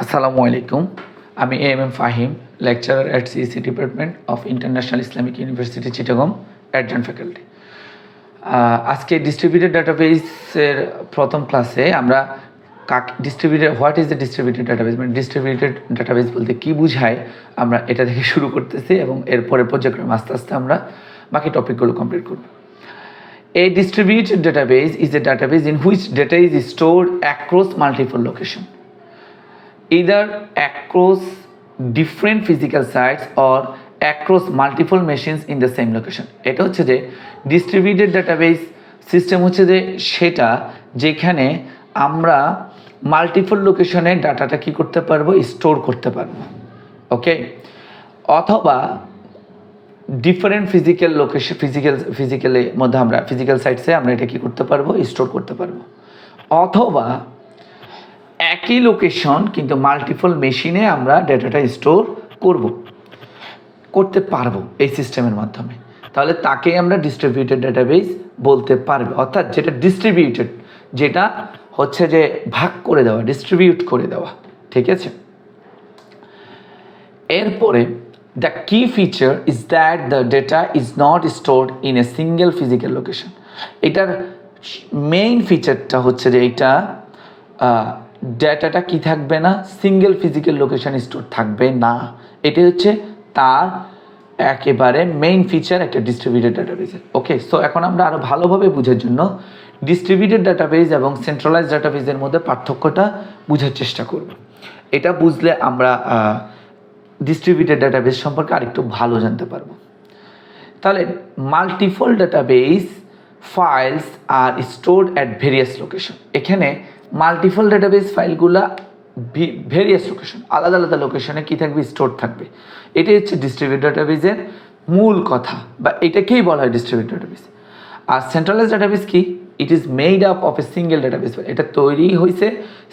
আসসালামু আলাইকুম। আমি M Fahim, lecturer at CEC department of International Islamic University Chittagong, adjunct faculty. আজকে ডিস্ট্রিবিউটেড ডাটাবেসের প্রথম ক্লাসে আমরা what is the distributed database, মানে ডিস্ট্রিবিউটেড ডাটাবেস বলতে কী বুঝায়, আমরা এটা থেকে শুরু করতেছি এবং এরপরে পর্যায়ক্রমে আস্তে আস্তে আমরা বাকি টপিকগুলো কমপ্লিট করব। A distributed database is a database in which data is stored across multiple locations, either across different physical sites or across multiple machines in the same location. এটা হচ্ছে যে ডিস্ট্রিবিউটেড ডাটাবেস সিস্টেম হচ্ছে যে সেটা যেখানে আমরা multiple লোকেশনে ডাটাটা কি করতে পারবো, স্টোর করতে পারবো। ওকে, অথবা ডিফারেন্ট ফিজিক্যাল লোকেশন, ফিজিক্যালের মধ্যে আমরা ফিজিক্যাল সাইটসে আমরা এটা কি করতে পারবো, স্টোর করতে পারবো। অথবা একই লোকেশন কিন্তু মাল্টিপল মেশিনে আমরা ডেটাটা স্টোর করতে পারবো এই সিস্টেমের মাধ্যমে। তাহলে তাকে আমরা ডিস্ট্রিবিউটেড ডাটাবেস বলতে পারবো। অর্থাৎ যেটা ডিস্ট্রিবিউটেড, যেটা হচ্ছে যে ভাগ করে দেওয়া, ডিস্ট্রিবিউট করে দেওয়া। ঠিক আছে, এরপরে the key feature is that the data is not stored in a single physical location. এটার মেইন ফিচারটা হচ্ছে যে এটা ডেটাটা কি থাকবে না, সিঙ্গেল ফিজিক্যাল লোকেশন স্টোর থাকবে না। এটা হচ্ছে তার একেবারে মেইন ফিচার একটা ডিস্ট্রিবিউটেড ডাটাবেসের। ওকে, সো এখন আমরা আরও ভালোভাবে বোঝার জন্য ডিস্ট্রিবিউটেড ডাটাবেস এবং সেন্ট্রালাইজড ডাটাবেসের মধ্যে পার্থক্যটা বোঝার চেষ্টা করব। এটা বুঝলে আমরা ডিস্ট্রিবিউটেড ডাটাবেস সম্পর্কে আরেকটু ভালো জানতে পারবো। তাহলে multiple database files are stored at various location. এখানে মাল্টিপল ডাটাবেস ফাইলগুলো ভেরিয়াস লোকেশন, আলাদা আলাদা লোকেশনে কী থাকবে, স্টোর থাকবে। এটাই হচ্ছে ডিস্ট্রিবিউটেড ডাটাবেসের মূল কথা, বা এটাকেই বলা হয় ডিস্ট্রিবিউটেড ডাটাবেস। আর সেন্ট্রালাইজড ডাটাবেস কি, it is made up of a single database file. এটা তৈরি হয়েছে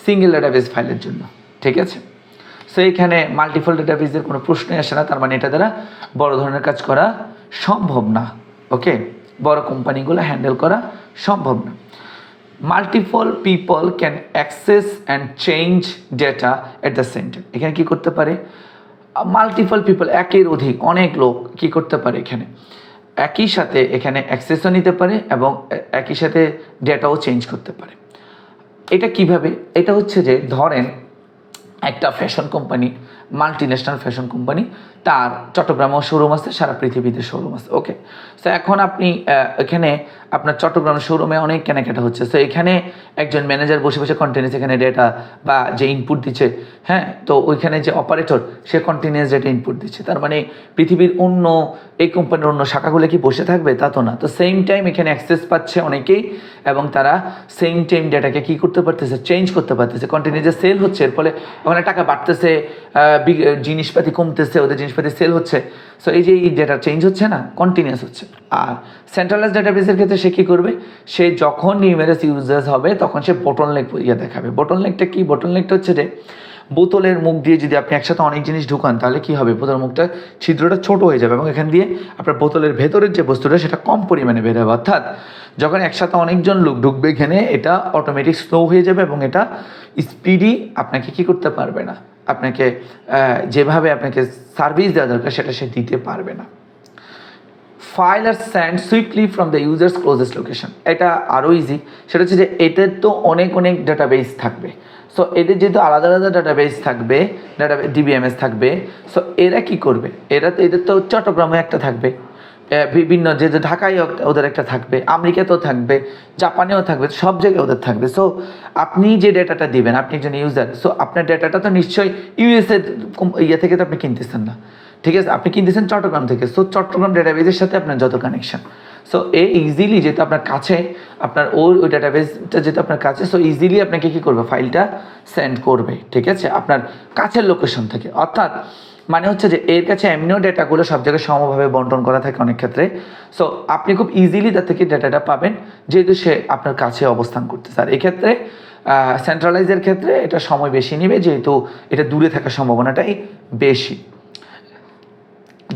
সিঙ্গেল ডাটাবেস ফাইলের জন্য। ঠিক আছে, সো এখানে মাল্টিপল ডাটাবেসের কোনো প্রশ্নই আসে না। তার মানে এটা দ্বারা বড় ধরনের কাজ করা সম্ভব না। ওকে, বড় কোম্পানিগুলো হ্যান্ডেল করা সম্ভব না। Multiple people can access and change data at the centre. এখানে কি করতে পারে, মাল্টিপল পিপল, একের অধিক অনেক লোক কি করতে পারে, এখানে একই সাথে এখানে অ্যাক্সেসও নিতে পারে এবং একই সাথে ডেটাও চেঞ্জ করতে পারে। এটা কিভাবে, এটা হচ্ছে যে ধরেন একটা fashion company, multi national fashion company, তার চট্টগ্রামেও শোরুম আছে, সারা পৃথিবীতে শোরুম আছে। ওকে, সো এখন আপনি এখানে আপনার চট্টগ্রামের শোরুমে অনেক কেনাকাটা হচ্ছে। সো এখানে একজন ম্যানেজার বসে বসে কন্টিনিউস এখানে ডেটা বা যে ইনপুট দিচ্ছে, হ্যাঁ, তো ওইখানে যে অপারেটর সে কন্টিনিউস ডেটা ইনপুট দিচ্ছে। তার মানে পৃথিবীর অন্য এই কোম্পানির অন্য শাখাগুলো কি বসে থাকবে, তা তো না। তো সেম টাইম এখানে অ্যাক্সেস পাচ্ছে অনেকেই এবং তারা সেম টাইম ডেটাকে কী করতে পারতেছে, চেঞ্জ করতে পারতেছে। কন্টিনিউস যে সেল হচ্ছে, এর ফলে ওখানে টাকা বাড়তেছে, জিনিসপাতি কমতেছে, ওদের জিনিসপাতি সেল হচ্ছে। সো এই যে এই ডেটা চেঞ্জ হচ্ছে না, কন্টিনিউয়াস হচ্ছে। আর সেন্ট্রালাইজড ডাটাবেসের ক্ষেত্রে সে কী করবে, সে যখন নিউমেরাস ইউজার্স হবে তখন সে বটলনেক দেখাবে। বটলনেকটা কি, বটলনেকটা হচ্ছে যে বোতলের মুখ দিয়ে যদি আপনি একসাথে অনেক জিনিস ঢুকান তাহলে কি হবে, বোতলের মুখটা ছিদ্রটা ছোট হয়ে যাবে এবং এখান দিয়ে আপনার বোতলের ভেতরের যে বস্তুটা সেটা কম পরিমাণে বের হবে। অর্থাৎ যখন একসাথে অনেকজন লোক ঢুকবে এখানে, এটা অটোমেটিক স্লো হয়ে যাবে এবং এটা স্পিডি আপনাকে কি করতে পারবে না, আপনাকে যেভাবে আপনাকে সার্ভিস দেওয়া দরকার সেটা সে দিতে পারবে না। File are send swiftly from the user's closest location. এটা আরও ইজি। সেটা হচ্ছে যে এদের তো অনেক ডাটাবেস থাকবে। সো এদের যেহেতু আলাদা আলাদা ডাটাবেস থাকবে, ডিবিএমএস থাকবে, সো এরা কি করবে, এদের তো চট্টগ্রামে একটা থাকবে, বিভিন্ন যে ঢাকায় ওদের একটা থাকবে, আমেরিকাতেও থাকবে, জাপানেও থাকবে, সব জায়গায় ওদের থাকবে। সো আপনি যে ডেটাটা দিবেন, আপনি একজন ইউজার, সো আপনার ডেটাটা তো নিশ্চয়ই ইউএসএ ইয়ে থেকে তো আপনি কিনতেছেন না। ঠিক আছে, আপনি কিনতেছেন চট্টগ্রাম থেকে। সো চট্টগ্রাম ডেটাবেসের সাথে আপনার যত কানেকশন, সো ইজিলি যেহেতু আপনার কাছে, আপনার ওই ডেটাবেসটা যেহেতু আপনার কাছে, সো ইজিলি আপনাকে কী করবে, ফাইলটা সেন্ড করবে। ঠিক আছে, আপনার কাছের লোকেশন থেকে। অর্থাৎ মানে হচ্ছে যে এর কাছে এমনিও ডেটাগুলো সব জায়গায় সমভাবে বন্টন করা থাকে অনেক ক্ষেত্রে। সো আপনি খুব ইজিলি তার থেকে ডেটাটা পাবেন যেহেতু সে আপনার কাছে অবস্থান করতেছে। আর এক্ষেত্রে সেন্ট্রালাইজের ক্ষেত্রে এটা সময় বেশি নেবে যেহেতু এটা দূরে থাকার সম্ভাবনাটাই বেশি।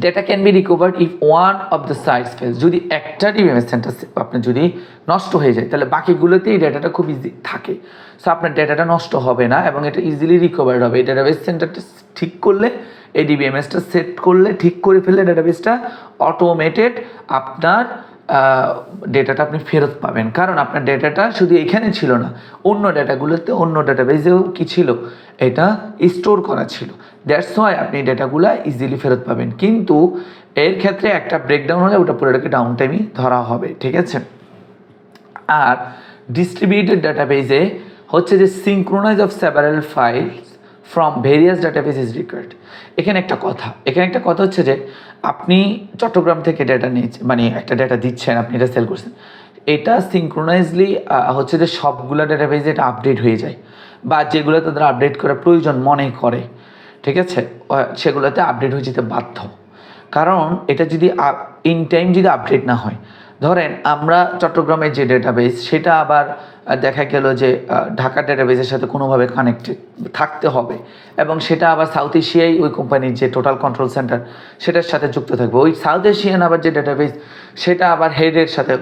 Data can be recovered if one of the sites fail, যদি একটা ডিবিএমএস সেন্টার আপনার যদি নষ্ট হয়ে যায় তাহলে বাকিগুলোতে এই ডেটাটা খুব ইজি থাকে। সো আপনার ডেটাটা নষ্ট হবে না এবং এটা ইজিলি রিকভার্ড হবে। এই ডেটাবেস সেন্টারটা ঠিক করলে, এই ডিবিএমএসটা সেট করলে, ঠিক করে ফেললে ডেটাবেসটা অটোমেটেড আপনার ডেটাটা আপনি ফেরত পাবেন। কারণ আপনার ডেটাটা শুধু এখানে ছিল না, অন্য ডেটাগুলোতে, অন্য ডেটাবেসেও কি ছিল, এটা স্টোর করা ছিল। দ্যাটস ওয়াই আপনি ডেটাগুলো ইজিলি ফেরত পাবেন। কিন্তু এর ক্ষেত্রে একটা ব্রেকডাউন হলে ওটা পুরোটাকে ডাউন টাইমই ধরা হবে, ঠিক আছে। আর ডিস্ট্রিবিউটেড ডাটাবেসে হচ্ছে যে synchronise of several files from various database is required. এখানে একটা কথা হচ্ছে যে আপনি চট্টগ্রাম থেকে ডেটা নিয়েছেন, মানে একটা ডেটা দিচ্ছেন, আপনি এটা সেল করছেন, এটা সিঙ্ক্রোনাইজলি হচ্ছে যে সবগুলো ডাটাবেসে এটা আপডেট হয়ে যায়, বা যেগুলো তাদের আপডেট করার প্রয়োজন মনে করে, ঠিক আছে, সেগুলোতে আপডেট হয়ে যেতে বাধ্য। কারণ এটা যদি ইন টাইম যদি আপডেট না হয়, ধরেন আমরা চট্টগ্রামের যে ডেটাবেস সেটা আবার দেখা গেল যে ঢাকার ডেটাবেসের সাথে কোনোভাবে কানেক্টেড থাকতে হবে, এবং সেটা আবার সাউথ এশিয়ায় ওই কোম্পানির যে টোটাল কন্ট্রোল সেন্টার সেটার সাথে যুক্ত থাকবে। ওই সাউথ এশিয়ান আবার যে ডেটাবেস সেটা আবার হেডের সাথে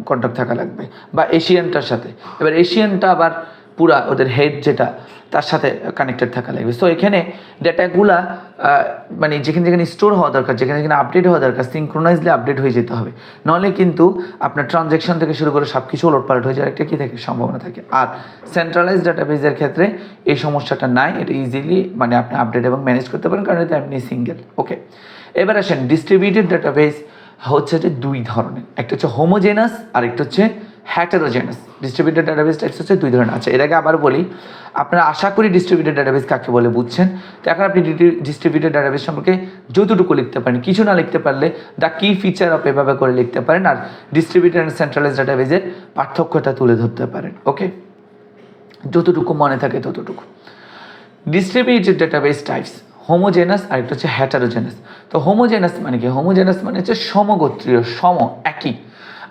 কন্ট্যাক্ট থাকা লাগবে, বা এশিয়ানটার সাথে। এবার এশিয়ানটা আবার পুরা ওদের হেড যেটা তার সাথে কানেক্টেড থাকা লাগবে। সো এখানে ডেটাগুলা মানে যেখানে স্টোর হওয়া দরকার, যেখানে আপডেট হওয়া দরকার, সিঙ্ক্রোনাইজলি আপডেট হয়ে যেতে হবে। নাহলে কিন্তু আপনার ট্রানজ্যাকশন থেকে শুরু করে সব কিছু ওলটপালট হয়ে যাওয়ার একটা কী থাকে, সম্ভাবনা থাকে। আর সেন্ট্রালাইজ ডাটাবেসের ক্ষেত্রে এই সমস্যাটা নাই, এটা ইজিলি মানে আপনি আপডেট এবং ম্যানেজ করতে পারেন, কারণ এটা আপনি সিঙ্গেল। ওকে, এবার আসেন ডিস্ট্রিবিউটেড ডাটাবেস হচ্ছে যে দুই ধরনের, একটা হচ্ছে হোমোজেনাস আর একটা হচ্ছে হ্যাটেরোজেনাস। ডিস্ট্রিবিউটেড ডাটাবেস টাইপস হচ্ছে দুই ধরনের। আচ্ছা, এর আগে আবার বলি, আপনারা আশা করি ডিস্ট্রিবিউটেড ডাটাবেস কাকে বলে বুঝছেন। তো এখন আপনি ডিস্ট্রিবিউটেড ডাটাবেস সম্পর্কে যতটুকু লিখতে পারেন, কিছু না লিখতে পারলে দ্য কি ফিচার অফ এভাবে করে লিখতে পারেন, আর ডিস্ট্রিবিউটেড অ্যান্ড সেন্ট্রালাইজ ডাটাবেসের পার্থক্যটা তুলে ধরতে পারেন। ওকে, যতটুকু মনে থাকে ততটুকু। ডিস্ট্রিবিউটেড ডাটাবেস টাইপস হোমোজেনাস আর একটা হচ্ছে হ্যাটারোজেনাস। তো হোমোজেনাস মানে কি? হোমোজেনাস মানে হচ্ছে সমগোত্রীয়, একই।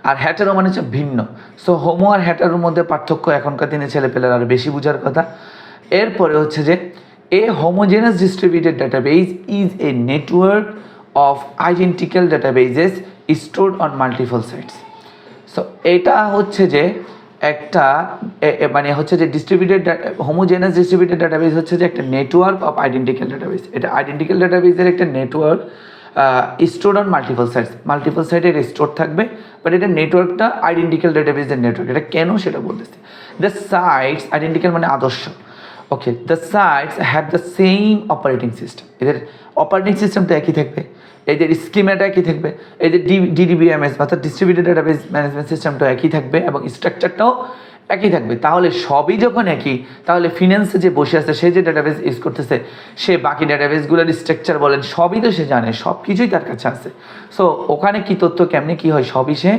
আর হ্যাটারো মানে হচ্ছে ভিন্ন। সো হোমো আর হ্যাটারোর মধ্যে পার্থক্য এখনকার দিনে ছেলেপেলের আরও বেশি বোঝার কথা। এরপরে হচ্ছে যে a homogeneous distributed database is a network of identical databases stored on multiple sites. So এটা হচ্ছে যে একটা মানে হচ্ছে যে ডিস্ট্রিবিউটেড হোমোজেনাস ডিস্ট্রিবিউটেড ডাটাবেস হচ্ছে যে একটা নেটওয়ার্ক অফ আইডেন্টিক্যাল ডাটাবেস। এটা আইডেন্টিক্যাল ডাটাবেসের একটা নেটওয়ার্ক, স্টোর অন মাল্টিপল সাইটে স্টোর থাকবে, বাট এটা নেটওয়ার্কটা আইডেন্টিক্যাল ডাটাবেসের নেটওয়ার্ক। এটা কেন সেটা বলতেছে। দ্য সাইটস, আইডেন্টিক্যাল মানে আদর্শ। Okay, the sites have the same operating system. এদের অপারেটিং সিস্টেমটা একই থাকবে, এদের স্কিমেটা একই থাকবে, এদের ডিডিবিএমএস অর্থাৎ ডিস্ট্রিবিউটেড ডাটাবেস ম্যানেজমেন্ট সিস্টেমটাও একই থাকবে এবং স্ট্রাকচারটাও একই থাকবে। তাহলে সবই যখন একই, তাহলে ফিনান্সে যে বসে আছে সে যে ডাটাবেস ইউজ করতেছে, সে বাকি ডাটাবেসগুলোর স্ট্রাকচার বলেন সবই তো সে জানে, সব কিছুই তার কাছে আছে। সো ওখানে কি তথ্য কেমনি কী হয় সবই সে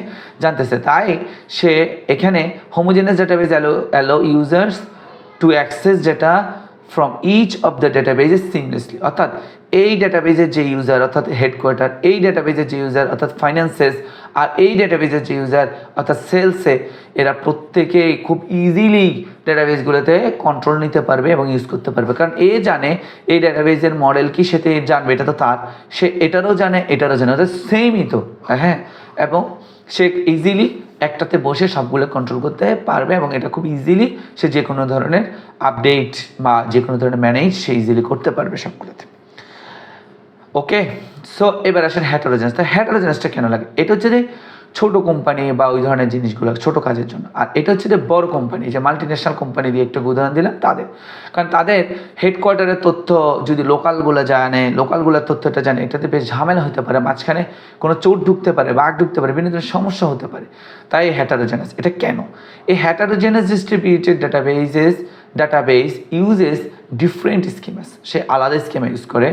জানতেছে। তাই সে এখানে homogeneous database allow users to access data from each of the databases seamlessly. অর্থাৎ এই ডেটাবেসের যে ইউজার অর্থাৎ হেডকোয়ার্টার, এই ডেটাবেসের যে ইউজার অর্থাৎ ফাইন্যান্সেস, আর এই ডেটাবেসের যে ইউজার অর্থাৎ সেলসে, এরা প্রত্যেকেই খুব ইজিলি ডেটাবেসগুলোতে কন্ট্রোল নিতে পারবে এবং ইউজ করতে পারবে। কারণ এ জানে এই ডেটাবেসের মডেল কি, সে তো জানবে, এটা তো তার, সে এটারও জানে এটারও জানে, অর্থাৎ সেমই তো, হ্যাঁ। এবং সে ইজিলি একটাতে বসে সবগুলো কন্ট্রোল করতে পারবে এবং এটা খুব ইজিলি সে যে কোনো ধরনের আপডেট বা যে কোনো ধরনের ম্যানেজ সে ইজিলি করতে পারবে সবগুলোতে। ওকে, সো এবার আসেন হ্যাটারোজেনাস। তো হ্যাটারোজেনাসটা কেন লাগে? এটা হচ্ছে যে ছোটো কোম্পানি বা ওই ধরনের জিনিসগুলো ছোটো কাজের জন্য। আর এটা হচ্ছে যে বড় কোম্পানি, যে মাল্টিন্যাশনাল কোম্পানি দিয়ে একটু উদাহরণ দিলাম তাদের, কারণ তাদের হেডকোয়ার্টারের তথ্য যদি লোকালগুলো জানে, লোকালগুলোর তথ্যটা জানে, এটাতে বেশ ঝামেলা হতে পারে, মাঝখানে কোনো চোট ঢুকতে পারে, বাঘ ঢুকতে পারে, বিভিন্ন ধরনের সমস্যা হতে পারে। তাই হ্যাটারোজেনাস। এটা কেন? এই হ্যাটারোজেনাস ডিস্ট্রিবিউটেড ডাটাবেস ইউজেস ডিফারেন্ট স্কিমাস। সে আলাদা স্কিমা ইউজ করে,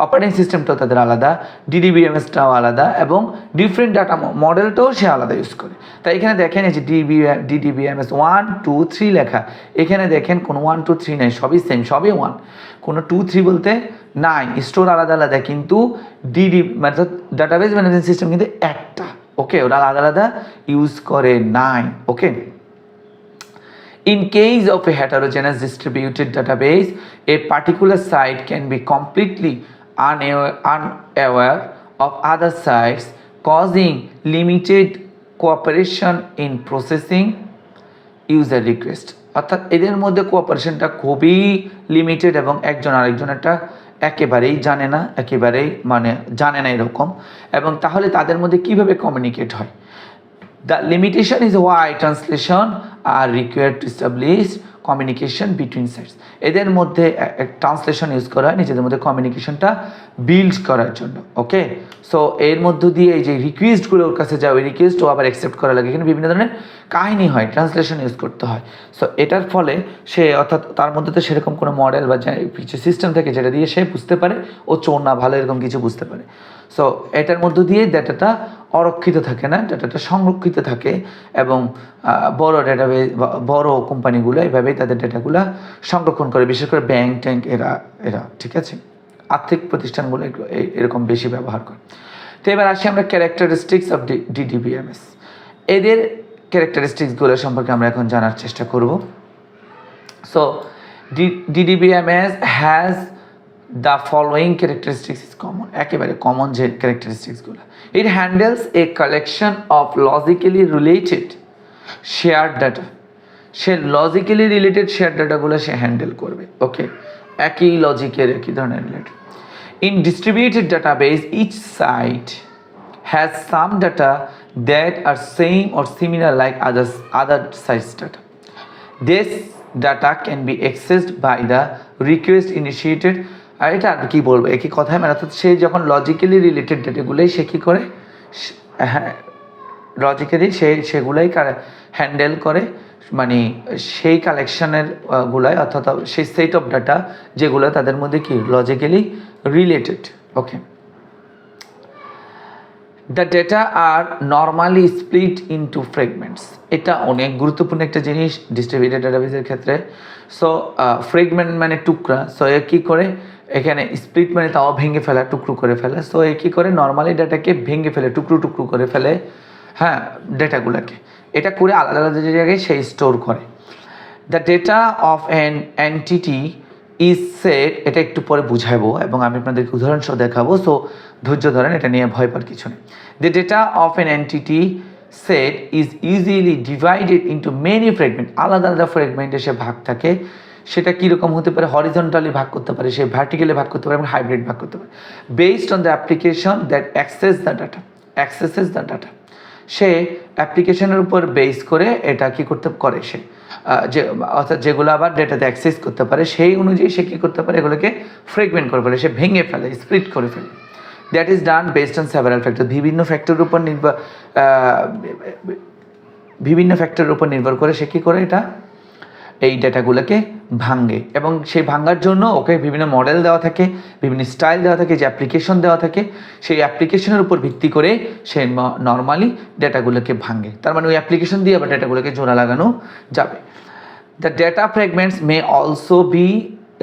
অপারেটিং সিস্টেমটাও তাদের আলাদা, ডিডিবিএমএসটাও আলাদা, এবং ডিফারেন্ট ডাটা মডেলটাও সে আলাদা ইউজ করে। তাই এখানে দেখেন এই যে ডিডিবিএমএস 1 2 3 লেখা, এখানে দেখেন কোনো 1 2 3 নেই, সবই সেম, সবই 1, কোনো 2 3 বলতে নাই। স্টোর আলাদা আলাদা, কিন্তু মানে ডাটাবেস ম্যানেজমেন্ট সিস্টেম কিন্তু একটা। ওকে, ওরা আলাদা আলাদা ইউজ করে নাই। ওকে, in case of a heterogeneous distributed database, a particular site can be completely unaware of other sites, causing limited cooperation in processing user request. অর্থাৎ এদের মধ্যে কোঅপারেশনটা খুবই লিমিটেড এবং একজন আরেকজনেরটা একেবারেই জানে না, একেবারেই মানে জানে না এরকম, এবং তাহলে তাদের মধ্যে কিভাবে কমিউনিকেট হয়? The limitation is why translation are required to establish communication between sides. এদের মধ্যে ট্রান্সলেশন ইউজ করা হয় নিজেদের মধ্যে কমিউনিকেশনটা বিল্ড করার জন্য। ওকে, সো এর মধ্য দিয়ে এই যে রিকোয়েস্টগুলো ওর কাছে যায়, ওই রিকোয়েস্টও আবার অ্যাকসেপ্ট করা লাগে, এখানে বিভিন্ন ধরনের কাহিনী হয়, ট্রান্সলেশন ইউজ করতে হয়। সো এটার ফলে সে, অর্থাৎ তার মধ্যে তো সেরকম কোনো মডেল বা কিছু সিস্টেম থাকে যেটা দিয়ে সে বুঝতে পারে ও চোর না ভালো এরকম কিছু বুঝতে পারে। সো এটার মধ্য দিয়ে ডাটাটা অরক্ষিত থাকে না, ডাটাটা সংরক্ষিত থাকে, এবং বড় ডাটাবেস বড় কোম্পানিগুলো এভাবেই তাদের ডাটাগুলো সংরক্ষণ করে, বিশেষ করে ব্যাংক ট্যাঙ্ক এরা ঠিক আছে, আর্থিক প্রতিষ্ঠানগুলো এরকম বেশি ব্যবহার করে। তো এবার আসি আমরা ক্যারেক্টারিস্টিক্স অফ ডিডিবিএমএস। এদের ক্যারেক্টারিস্টিক্সগুলো সম্পর্কে আমরা এখন জানার চেষ্টা করব। So DDBMS has the following characteristics is common, একেবারে কমন যে ক্যারেক্টারিস্টিক্সগুলো। It handles a collection of logically related share data. সে লজিক্যালি রিলেটেড শেয়ার ডাটাগুলো সে হ্যান্ডেল করবে। ওকে, একই লজিকের একই ধরনের related. In distributed database each site has some data that are same or similar like other sites data. This data can be accessed by the request initiated. আর এটা আর কি বলবো, একই কথায় মানে অর্থাৎ সে যখন লজিক্যালি রিলেটেড ডেটাগুলোই সে কী করে, হ্যাঁ লজিক্যালি সেগুলাই হ্যান্ডেল করে, মানে সেই কালেকশনের গুলাই, অর্থাৎ সেই সেট অফ ডাটা যেগুলো তাদের মধ্যে কি logically related. Okay, the data are normally split into fragments. এটা অনেক গুরুত্বপূর্ণ একটা জিনিস ডিস্ট্রিবিউটেড ডাটাবেসের ক্ষেত্রে। সো ফ্রেগমেন্ট মানে টুকরা। সো এ কী করে, এখানে স্প্লিট মানে তাও ভেঙে ফেলা, টুকরো করে ফেলে। সো এ কী করে, নর্মালি ডাটাকে ভেঙে ফেলে, টুকরো টুকরো করে ফেলে, হ্যাঁ ডেটাগুলোকে। এটা করে আলাদা আলাদা জায়গায় সেই স্টোর করে। The data of an entity is set, এটা একটু পরে বুঝাবো এবং আমি আপনাদেরকে উদাহরণ সহ দেখাবো। সো ধৈর্য ধরেন, এটা নিয়ে ভয় পাওয়ার কিছু নেই। The data of an entity set is easily divided into many fragment. আলাদা আলাদা ফ্রেগমেন্টে সে ভাগ থাকে। সেটা কীরকম হতে পারে, হরিজন্টালি ভাগ করতে পারে, সে ভার্টিক্যালি ভাগ করতে পারে এবং হাইব্রিড ভাগ করতে পারে, based on the application that accesses the data. সে অ্যাপ্লিকেশনের উপর বেস করে এটা কী করতে করে, সে যে অর্থাৎ যেগুলো আবার ডেটাতে অ্যাক্সেস করতে পারে সেই অনুযায়ী সে কী করতে পারে, এগুলোকে ফ্রেগমেন্ট করে ফেলে, সে ভেঙে ফেলে, স্প্লিট করে ফেলে। That is done based on several factor. বিভিন্ন ফ্যাক্টরের উপর নির্ভর করে সে কী করে, এটা এই ডেটাগুলোকে ভাঙে, এবং সেই ভাঙার জন্য ওকে বিভিন্ন মডেল দেওয়া থাকে, বিভিন্ন স্টাইল দেওয়া থাকে, যে অ্যাপ্লিকেশন দেওয়া থাকে, সেই অ্যাপ্লিকেশনের উপর ভিত্তি করে সে নর্মালি ডেটাগুলোকে ভাঙে। তার মানে ওই অ্যাপ্লিকেশন দিয়ে আবার ডেটাগুলোকে জোড়া লাগানো যাবে। The data fragments may also be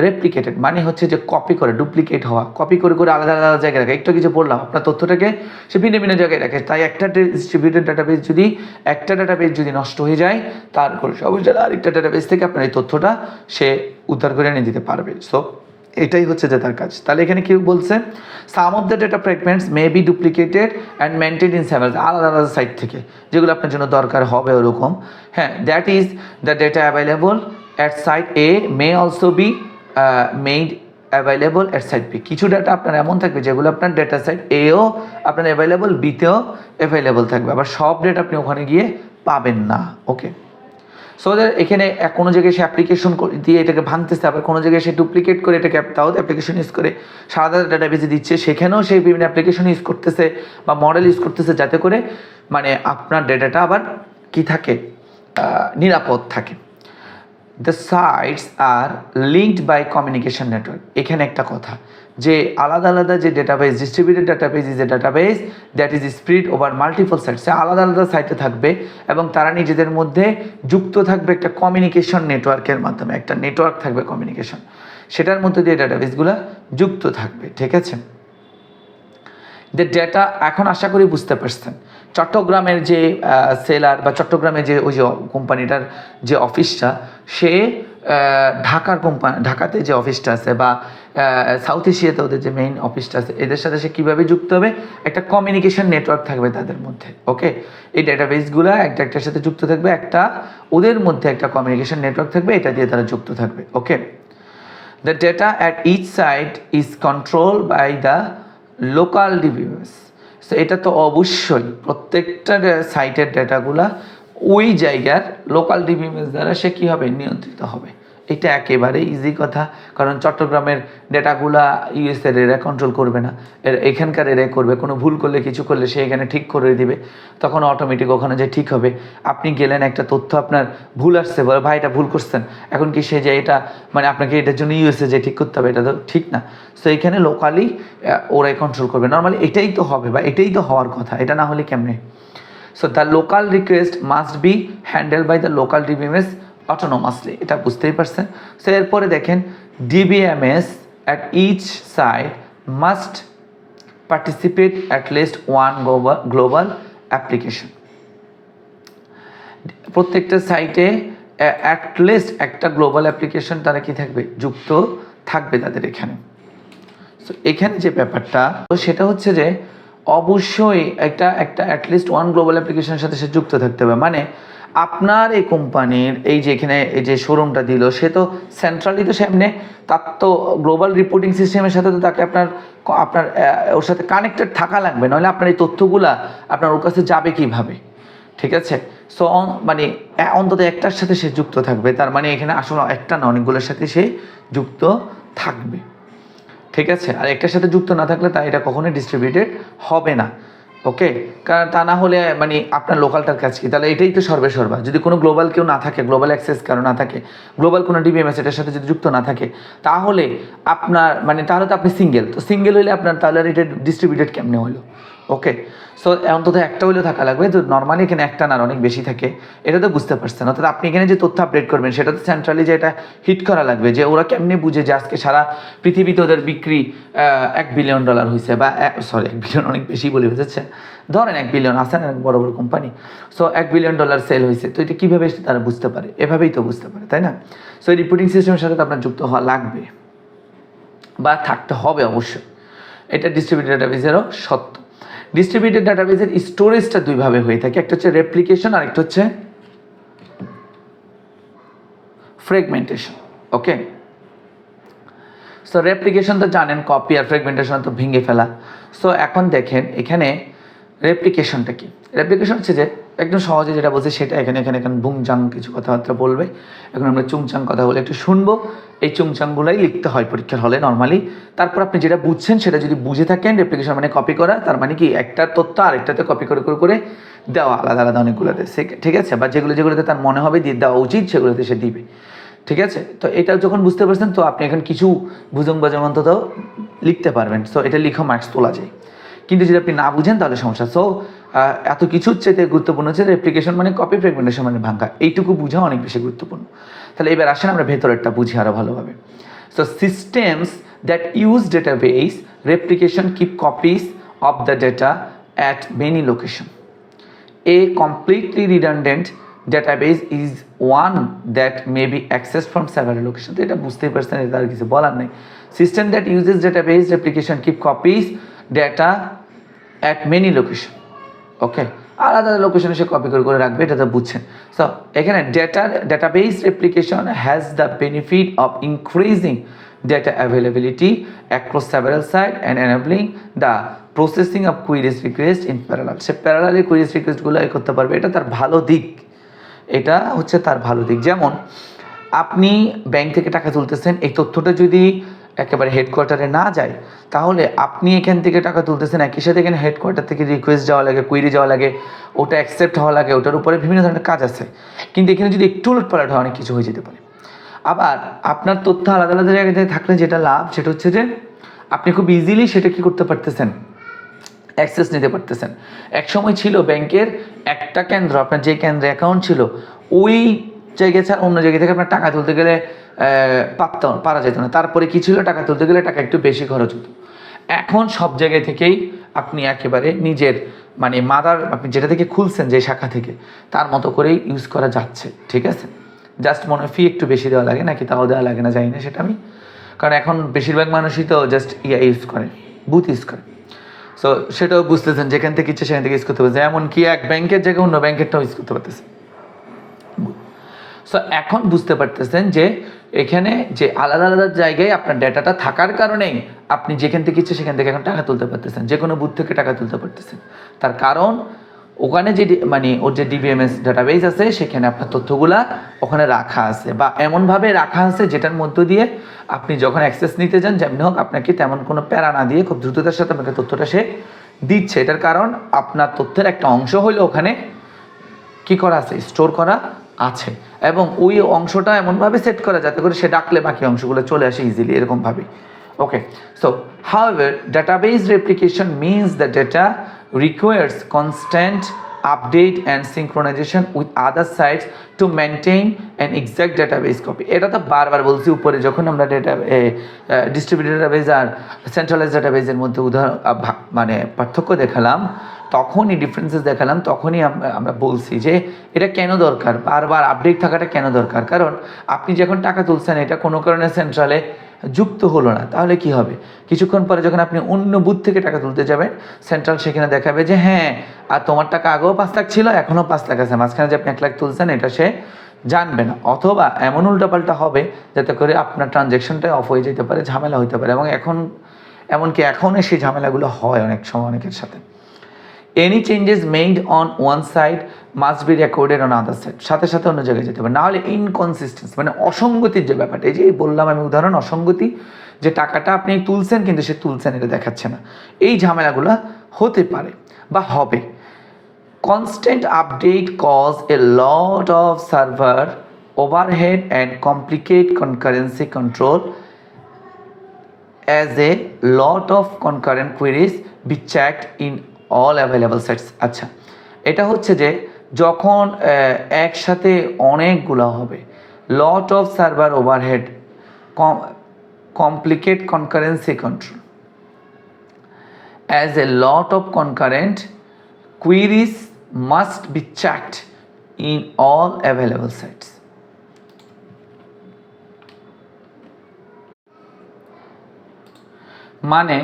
replicated, মানে হচ্ছে যে কপি করে, ডুপ্লিকেট হওয়া, কপি করে করে আলাদা আলাদা জায়গায় রাখে। একটু কিছু বললাম, আপনার তথ্যটাকে সে ভিন্ন ভিন্ন জায়গায় রাখে। তাই একটা ডিস্ট্রিবিউটেড ডাটাবেস যদি একটা ডাটাবেস যদি নষ্ট হয়ে যায়, তারপর অবশ্যই আরেকটা ডাটাবেস থেকে আপনার এই তথ্যটা সে উদ্ধার করে এনে দিতে পারবে। সো এটাই হচ্ছে যে তার কাজ। তাহলে এখানে কি বলছে, some of the data fragments may be duplicated and maintain in several, আলাদা আলাদা সাইট থেকে যেগুলো আপনার জন্য দরকার হবে ওরকম। হ্যাঁ, that is the data available at site A may also be made available at site B. কিছু ডাটা আপনার এমন থাকবে যেগুলো আপনার ডেটা সাইট এও আপনার অ্যাভেলেবল, বিতেও অ্যাভেলেবল থাকবে, আবার সব ডেটা আপনি ওখানে গিয়ে পাবেন না। ওকে, সো এখানে কোনো জায়গায় সে অ্যাপ্লিকেশন দিয়ে এটাকে ভাঙতেছে, আবার কোনো জায়গায় সে ডুপ্লিকেট করে এটাকে তাও অ্যাপ্লিকেশন ইউজ করে সাদা ডাটাবেসে দিচ্ছে, সেখানেও সেই বিভিন্ন অ্যাপ্লিকেশন ইউজ করতেছে বা মডেল ইউজ করতেছে, যাতে করে মানে আপনার ডেটাটা আবার কি থাকে, নিরাপদ থাকে। The sites are linked by communication network. এখানে একটা কথা, যে আলাদা আলাদা যে database, distributed database is a database that is spread over multiple sites. আলাদা আলাদা সাইটে থাকবে এবং তারা নিজেদের মধ্যে যুক্ত থাকবে একটা কমিউনিকেশন নেটওয়ার্কের মাধ্যমে, একটা নেটওয়ার্ক থাকবে কমিউনিকেশন, সেটার মধ্যে দিয়ে ডাটাবেসগুলো যুক্ত থাকবে। ঠিক আছে, দ্য ডেটা, এখন আশা করি বুঝতে পারছেন চট্টগ্রামের যে সেলার বা চট্টগ্রামের যে ওই যে কোম্পানিটার যে অফিসটা, সে ঢাকার কোম্পানি, ঢাকাতে যে অফিসটা আছে বা সাউথ এশিয়াতে ওদের যে মেইন অফিসটা আছে, এদের সাথে সে কীভাবে যুক্ত হবে, একটা কমিউনিকেশন নেটওয়ার্ক থাকবে তাদের মধ্যে। ওকে, এই ডেটাবেসগুলো একটা একটার সাথে যুক্ত থাকবে, একটা ওদের মধ্যে একটা কমিউনিকেশন নেটওয়ার্ক থাকবে, এটা দিয়ে তারা যুক্ত থাকবে। Okay, the data at each site is control by the local DBMS. So এটা তো অবশ্যই প্রত্যেকটা সাইটের ডেটাগুলা ওই জায়গার লোকাল ডিভিএস দ্বারা সে কী হবে, নিয়ন্ত্রিত হবে। এটা একেবারে ইজি কথা, কারণ চট্টগ্রামের ডেটাগুলা ইউএসএর এরা কন্ট্রোল করবে না, এখানকার এরা করবে। কোনো ভুল করলে কিছু করলে সে এখানে ঠিক করে দিবে, তখন অটোমেটিক ওখানে যে ঠিক হবে। আপনি গেলেন একটা তথ্য আপনার ভুল আসছে, বলে ভাই এটা ভুল করছেন, এখন কি সে যে এটা মানে আপনাকে এটার জন্য ইউএসএ যে ঠিক করতে হবে, এটা তো ঠিক না। সো এখানে লোকালি ওরাই কন্ট্রোল করবে। নর্মালি এটাই তো হবে বা এটাই তো হওয়ার কথা, এটা না হলে কেমনে? So the local request must be handle by the local DBMS autonomously, এটা বুঝতেই পারছেন। সো এরপরে দেখেন, DBMS at each site must participate at least one global application. প্রত্যেকটা সাইটে অ্যাট লিস্ট একটা গ্লোবাল অ্যাপ্লিকেশন তারা কি থাকবে, যুক্ত থাকবে তাদের এখানে। সো এখানে যে ব্যাপারটা তো সেটা হচ্ছে যে অবশ্যই একটা অ্যাটলিস্ট ওয়ান গ্লোবাল অ্যাপ্লিকেশনের সাথে সে যুক্ত থাকতে হবে। মানে আপনার এই কোম্পানির এই যে এখানে এই যে শোরুমটা দিল, সে তো সেন্ট্রালি তো সামনে, তার তো গ্লোবাল রিপোর্টিং সিস্টেমের সাথে তো তাকে আপনার ওর সাথে কানেক্টেড থাকা লাগবে, নাহলে আপনার এই তথ্যগুলা আপনার ওর কাছে যাবে কীভাবে? ঠিক আছে, সো মানে অন্তত একটার সাথে সে যুক্ত থাকবে। তার মানে এখানে আসলে একটা না, অনেকগুলোর সাথে সে যুক্ত থাকবে। ঠিক আছে, আর একটার সাথে যুক্ত না থাকলে তা এটা কখনোই ডিস্ট্রিবিউটেড হবে না। ওকে, কারণ তা না হলে মানে আপনার লোকালটার কাজ কি? তাহলে এটাই তো সর্বা। যদি কোনো গ্লোবাল কেউ না থাকে, গ্লোবাল অ্যাক্সেস কারো না থাকে, গ্লোবাল কোনো ডিবিএমএস এটার সাথে যদি যুক্ত না থাকে, তাহলে আপনার মানে তাহলে তো আপনি সিঙ্গেল, তো সিঙ্গেল হইলে আপনার তাহলে এটা ডিস্ট্রিবিউটেড কেমনে হলো? ওকে, সো অন্তত একটা হলেও থাকা লাগবে। তো নর্মালি এখানে একটা না অনেক বেশি থাকে, এটা তো বুঝতে পারছেন। অর্থাৎ আপনি এখানে যে তথ্য আপডেট করবেন সেটা তো সেন্ট্রালি যে এটা হিট করা লাগবে, যে ওরা কেমনে বুঝে যে আজকে সারা পৃথিবীতে ওদের বিক্রি $1 বিলিয়ন হয়েছে, বা $1 বিলিয়ন অনেক বেশি বলে বুঝেছে, ধরেন 1 বিলিয়ন আছে না বড় বড় কোম্পানি, সো $1 বিলিয়ন সেল হয়েছে। তো এটা কীভাবে তারা বুঝতে পারে? এভাবেই তো বুঝতে পারে, তাই না? সো এই রিপোর্টিং সিস্টেমের সাথে তো আপনার যুক্ত হওয়া লাগবে বা থাকতে হবে অবশ্যই। এটা ডিস্ট্রিবিউটেড ডাটাবেসেরও সত্য। ডিস্ট্রিবিউটেড ডাটাবেসের স্টোরেজটা দুইভাবে হয়ে থাকে, একটা হচ্ছে রেপ্লিকেশন আর একটা হচ্ছে ফ্র্যাগমেন্টেশন। ওকে, সো রেপ্লিকেশন তো জানেন, কপি, আর ফ্র্যাগমেন্টেশন তো ভেঙে ফেলা। সো এখন দেখেন এখানে রেপ্লিকেশনটা কি? রেপ্লিকেশন হচ্ছে যে একদম সহজে যেটা বলছে সেটা এখানে বুংজাং কিছু কথাবার্তা বলবে। এখন আমরা চুংচাং কথা বলে একটু শুনবো। এই চুংচাংগুলাই লিখতে হয় পরীক্ষার হলে নর্মালি। তারপর আপনি যেটা বুঝছেন সেটা যদি বুঝে থাকেন, রেপ্লিকেশন মানে কপি করা, তার মানে কি একটার তথ্য আরেকটাতে কপি করে দেওয়া, আলাদা আলাদা অনেকগুলোতে, ঠিক আছে, বা যেগুলোতে তার মনে হবে দিয়ে দেওয়া উচিত সেগুলোতে সে দিবে। ঠিক আছে, তো এটা যখন বুঝতে পারছেন, তো আপনি এখন কিছু বুঝুং বাজুং অন্তত লিখতে পারবেন। সো এটা লিখে মার্কস তোলা যায়। কিন্তু যদি আপনি না বুঝেন তাহলে সমস্যা। সো এত কিছুর চাইতে গুরুত্বপূর্ণ হচ্ছে রেপ্লিকেশন মানে কপি, ফ্র্যাগমেন্টেশন মানে ভাঙা। এইটুকু বোঝা অনেক বেশি গুরুত্বপূর্ণ। তাহলে এবার আসেন আমরা ভেতরেরটা বুঝি আরও ভালোভাবে। So systems that use database replication keep copies of the data at many location. A completely redundant database is one that may be accessed from several locations. তো এটা বুঝতেই পারছেন, এটা আর কিছু বলার নেই। System that uses database replication keep copies data at many location. ওকে, আলাদা লোকেশনে সে কপি করে রাখবে, এটা তো বুঝছেন। সো এখানে database replication has the benefit of increasing data availability across several sites and enabling the processing of queries request in parallel. Say parallelly queries requestগুলো করতে পারবে, এটা তার ভালো দিক। এটা হচ্ছে তার ভালো দিক। যেমন আপনি ব্যাংক থেকে টাকা তুলতেছেন, এই তথ্যটা যদি একেবারে হেডকোয়ার্টারে না যায়, তাহলে আপনি এখান থেকে টাকা তুলতেছেন, একই সাথে এখানে হেডকোয়ার্টার থেকে রিকোয়েস্ট যাওয়া লাগে, কুইরি যাওয়া লাগে, ওটা অ্যাকসেপ্ট হওয়া লাগে, ওটার উপরে বিভিন্ন ধরনের কাজ আছে। কিন্তু এখানে যদি একটু উলটপালট হয় অনেক কিছু হয়ে যেতে পারে। আবার আপনার তথ্য আলাদা আলাদা জায়গায় থাকলে যেটা লাভ, সেটা হচ্ছে যে আপনি খুব ইজিলি সেটা কি করতে পারতেছেন, অ্যাক্সেস নিতে পারতেছেন। এক সময় ছিল ব্যাংকের একটা কেন্দ্র, আপনার যে কেন্দ্রে অ্যাকাউন্ট ছিল ওই জায়গায় ছাড়া অন্য জায়গা থেকে আপনার টাকা তুলতে গেলে পারা যেত না। তারপরে কি ছিল, টাকা তুলতে গেলে টাকা একটু বেশি খরচ হতো। এখন সব জায়গায় থেকেই আপনি একেবারে নিজের মানে আপনি যেটা থেকে খুলছেন যে শাখা থেকে, তার মতো করেই ইউজ করা যাচ্ছে। ঠিক আছে, জাস্ট মনে হয় ফি একটু বেশি দেওয়া লাগে, নাকি তাও দেওয়া লাগে না, জানি না সেটা আমি, কারণ এখন বেশিরভাগ মানুষই তো জাস্ট ইউজ করে, বুথ ইউজ করে। সো সেটাও বুঝতেছেন, যেখান থেকে ইচ্ছে সেখান থেকে ইউজ করতে পারছে, এমনকি এক ব্যাংকের জায়গায় অন্য ব্যাংকেরটাও ইউজ করতে পারতেছে। সো এখন বুঝতে পারতেছেন যে এখানে যে আলাদা আলাদা জায়গায় আপনার ডেটাটা থাকার কারণেই আপনি যেখান থেকে ইচ্ছে সেখান থেকে এখন টাকা তুলতে পারতেছেন, যে কোনো বুথ থেকে টাকা তুলতে পারতেছেন। তার কারণ ওখানে যে মানে ওর যে ডিবিএমএস ডাটাবেস আছে সেখানে আপনার তথ্যগুলা ওখানে রাখা আছে, বা এমনভাবে রাখা আছে যেটার মধ্য দিয়ে আপনি যখন অ্যাক্সেস নিতে যান, যেমন হোক আপনাকে তেমন কোনো প্যারা না দিয়ে খুব দ্রুততার সাথে আপনাকে তথ্যটা সে দিচ্ছে। এটার কারণ আপনার তথ্যের একটা অংশ হইলে ওখানে কি করা আছে, স্টোর করা আছে, এবং ওই অংশটা এমনভাবে সেট করা যাতে করে সে ডাকলে বাকি অংশগুলো চলে আসে ইজিলি, এরকমভাবে। Okay, so however database replication means the data requires constant update and synchronization with other sites to maintain an exact database copy. এটা তো বারবার বলছি উপরে, যখন আমরা ডেটা ডিস্ট্রিবিউটেড ডাটাবেস আর সেন্ট্রালাইজ ডাটাবেসের মধ্যে উদাহরণ মানে পার্থক্য দেখালাম, তখনই ডিফারেন্সেস দেখালাম, তখনই আমরা বলছি যে এটা কেন দরকার, বারবার আপডেট থাকাটা কেন দরকার। কারণ আপনি যখন টাকা তুলছেন এটা কোনো কারণে সেন্ট্রালে যুক্ত হলো না, তাহলে কি হবে, কিছুক্ষণ পরে যখন আপনি অন্য বুথ থেকে টাকা তুলতে যাবেন, সেন্ট্রাল সেখানে দেখাবে যে হ্যাঁ আর তোমার টাকা আগেও 5 লাখ ছিল, এখনও 5 লাখ আছে, মাঝখানে যে আপনি 1 লাখ তুলছেন এটা সে জানবে না। অথবা এমন উল্টাপাল্টা হবে যাতে করে আপনার ট্রানজ্যাকশনটাই অফ হয়ে যেতে পারে, ঝামেলা হতে পারে, এবং এমনকি এখনও সেই ঝামেলাগুলো হয় অনেক সময় অনেকের সাথে। Any changes made on one side must be recorded on other side, সাথে সাথে অন্য জায়গায় যেতে হবে, নাহলে ইনকনসিস্টেন্সি মানে অসঙ্গতির যে ব্যাপারটা, এই যে বললাম আমি উদাহরণ, অসঙ্গতি, যে টাকাটা আপনি তুলছেন কিন্তু সে তুলছেন এটা দেখাচ্ছে না, এই ঝামেলাগুলো হতে পারে বা হবে। Constant update cause A lot of server overhead and complicate concurrency control as a lot of concurrent queries be checked in all available sets. আচ্ছা, এটা হচ্ছে যে যখন একসাথে অনেকগুলো হবে, lot of server overhead, complicate concurrency control, as a lot of concurrent queries must be checked in all available sites. মানে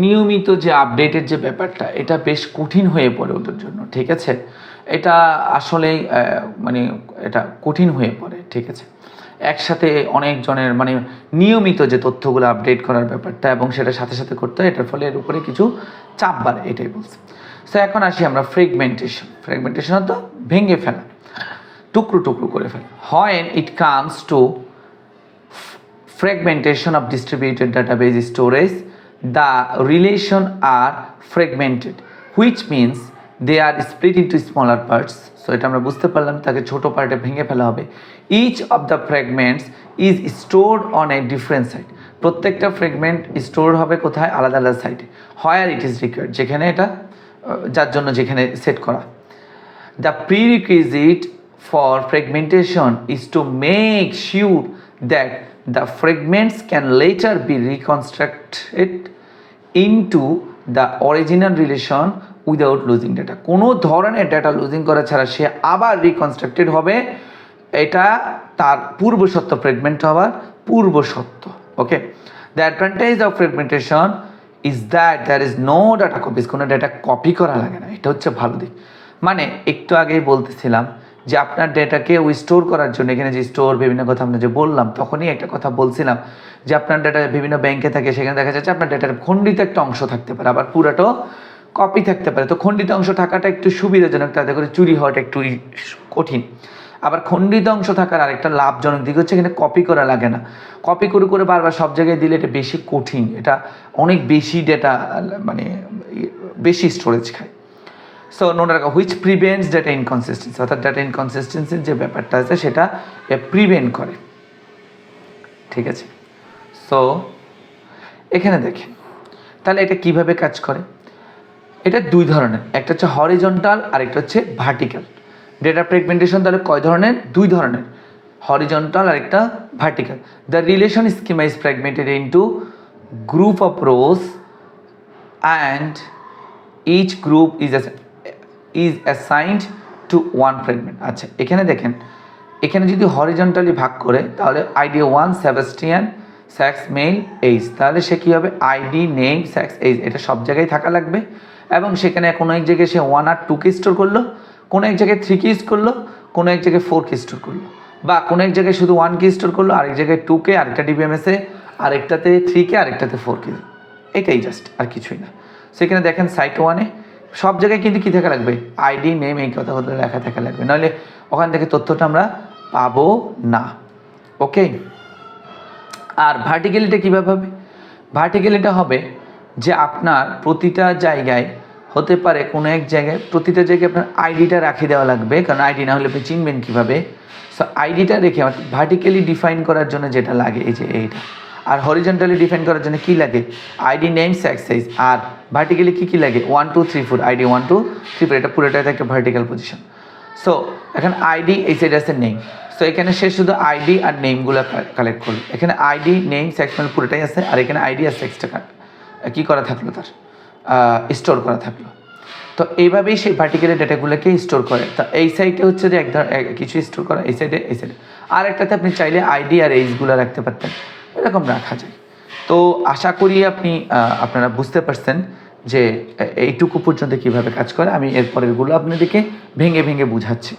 নিয়মিত যে আপডেটের যে ব্যাপারটা, এটা বেশ কঠিন হয়ে পড়ে ওদের জন্য, ঠিক আছে, এটা আসলেই মানে এটা কঠিন হয়ে পড়ে, ঠিক আছে, একসাথে অনেকজনের মানে নিয়মিত যে তথ্যগুলো আপডেট করার ব্যাপারটা, এবং সেটা সাথে সাথে করতে হয়, এটার ফলে এর উপরে কিছু চাপ বাড়ে, এটাই বলছে। সো এখন আসি আমরা ফ্র্যাগমেন্টেশন তো ভেঙে ফেলা, টুকরো টুকরো করে ফেলা। When it comes to fragmentation of distributed database storage, the relation are fragmented, which means they are split into smaller parts. So এটা আমরা বুঝতে পারলাম, তাকে ছোট পার্টে ভেঙে ফেলা হবে। Each of the fragments is stored on a different site. প্রত্যেকটা ফ্র্যাগমেন্ট স্টোর হবে কোথায়, আলাদা আলাদা সাইটে, where it is required, যেখানে এটা যার জন্য যেখানে সেট করা। The prerequisite for fragmentation is to make sure that the fragments can later be reconstructed into the original relation without losing data. কোনো ধরনের ডেটা লুজিং করা ছাড়া সে আবার রিকনস্ট্রাক্টেড হবে, এটা তার পূর্বশর্ত, ফ্র্যাগমেন্ট হওয়ার পূর্বশর্ত। Okay, the advantage of fragmentation is that there is no data copies, কোনো ডেটা কপি করা লাগে না, এটা হচ্ছে ভালো দিক। মানে একটু আগেই বলতেছিলাম যে আপনার ডেটাকে ওই স্টোর করার জন্য, এখানে যে স্টোর বিভিন্ন কথা আমরা যে বললাম, তখনই একটা কথা বলছিলাম যে আপনার ডেটা বিভিন্ন ব্যাংকে থাকে, সেখানে দেখা যাচ্ছে আপনার ডেটার খণ্ডিত একটা অংশ থাকতে পারে, আবার পুরাটাও কপি থাকতে পারে। তো খণ্ডিত অংশ থাকাটা একটু সুবিধাজনক, তাতে করে চুরি হওয়াটা একটু কঠিন। আবার খণ্ডিত অংশ থাকার আরেকটা লাভজনক দিক হচ্ছে এখানে কপি করা লাগে না, কপি করে করে বারবার সব জায়গায় দিলে এটা বেশি কঠিন, এটা অনেক বেশি ডেটা মানে বেশি স্টোরেজ খায়। সো নোট রাখা, হুইচ প্রিভেন্টস ডেটা ইনকনসিস্টেন্সি, অর্থাৎ ডেটা ইনকনসিস্টেন্সির যে ব্যাপারটা আছে সেটা প্রিভেন্ট করে, ঠিক আছে। সো এখানে দেখেন তাহলে এটা কিভাবে কাজ করে, এটা দুই ধরনের, একটা হচ্ছে হরিজন্টাল আর একটা হচ্ছে ভার্টিক্যাল। ডেটা ফ্র্যাগমেন্টেশন তাহলে কয় ধরনের, দুই ধরনের, হরিজন্টাল আর একটা vertical. The relation schema is fragmented into group of rows and each group is assigned to one fragment. আচ্ছা, এখানে দেখেন এখানে যদি হরিজন্টালি ভাগ করে তাহলে ID 1 Sebastian sex male age, তাহলে সে কী হবে আইডি নেম সেক্স এইজ এটা সব জায়গায় থাকা লাগবে। এবং সেখানে কোনো এক জায়গায় সে 1 আর 2 কে স্টোর করলো, কোনো এক জায়গায় 3 কে করলো, কোনো এক জায়গায় 4 কে স্টোর করলো, বা কোনো এক জায়গায় শুধু 1 কে স্টোর করলো, আরেক জায়গায় 2 কে, আরেকটা ডিবিএমএসে আরেকটাতে 3 কে, আরেকটাতে 4 কে। এটাই জাস্ট, আর কিছুই না। সেখানে দেখেন সাইট 1-এ সব জায়গায় কিন্তু কী থাকা লাগবে আইডি নেম এই কথাগুলো লেখা থাকা লাগবে, নাহলে ওখান থেকে তথ্যটা আমরা পাবো না। ওকে, আর ভার্টিক্যালিটা কীভাবে হবে? ভার্টিক্যালিটা হবে যে আপনার প্রতিটা জায়গায় হতে পারে কোনো এক জায়গায়, প্রতিটা জায়গায় আপনার আইডিটা রাখে দেওয়া লাগবে, কারণ আইডি না হলে আপনি চিনবেন কীভাবে। সো আইডিটা রেখে ভার্টিক্যালি ডিফাইন করার জন্য যেটা লাগে এই যে এইটা, আর হরিজন্টালি ডিফাইন করার জন্য কী লাগে আইডি নেম সেক্স সাইজ, আর ভার্টিক্যালি কী লাগে 1 2 3 4 আইডি 1 2 3 4 এটা পুরোটাই একটা ভার্টিক্যাল পজিশন। সো এখন আইডি এই সাইড আছে নেম, সো এখানে সে শুধু আইডি আর নেমগুলো কালেক্ট করলো, এখানে আইডি নেম সেক্স মেল পুরোটাই আছে, আর এখানে আইডি আর সেক্সটা কী করা থাকলো তার স্টোর করা থাকলো। তো এইভাবেই সেই ভার্টিক্যালি ডেটাগুলোকে স্টোর করে। তা এই সাইডে হচ্ছে যে কিছু স্টোর করা, এই সাইডে আর একটাতে আপনি চাইলে আইডি আর এইজগুলো রাখতে পারতেন, এরকম রাখা যায়। তো আশা করি আপনারা বুঝতে পারছেন যে এইটুকু পর্যন্ত কিভাবে কাজ করে। আমি এরপরেরগুলো আপনাদেরকে ভেঙে ভেঙে বুঝাচ্ছি।